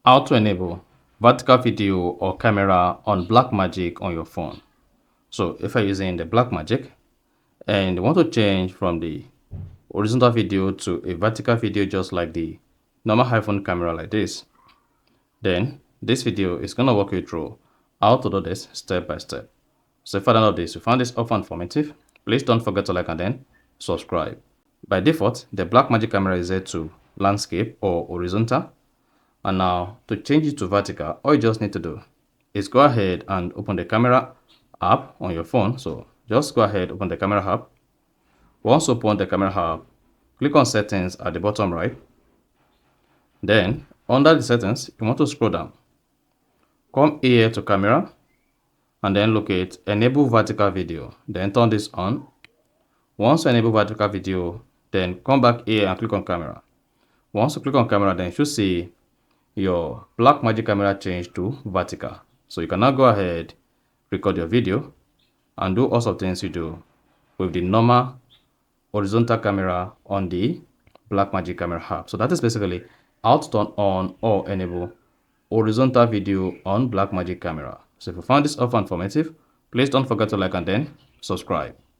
How to enable vertical video or camera on Blackmagic on your phone. So if you're using the Blackmagic and you want to change from the horizontal video to a vertical video just like the normal iPhone camera like this, then this video is going to walk you through how to do this step by step. So if you download this, you found this often informative, please don't forget to like and then subscribe. By default, the Blackmagic camera is set to landscape or horizontal. And now to change it to vertical, all you just need to do is go ahead and open the camera app on your phone. So just go ahead, open the camera app. Once open the camera app, click on settings at the bottom right. Then under the settings, you want to scroll down. Come here to camera and then locate enable vertical video. Then turn this on. Once you enable vertical video, then come back here and click on camera. Once you click on camera, then you should see your Blackmagic camera change to vertical. So you can now go ahead, record your video and do all sorts of things you do with the normal horizontal camera on the Blackmagic camera app. So that is basically how to turn on or enable horizontal video on Blackmagic camera. So if you found this offer informative, please don't forget to like and then subscribe.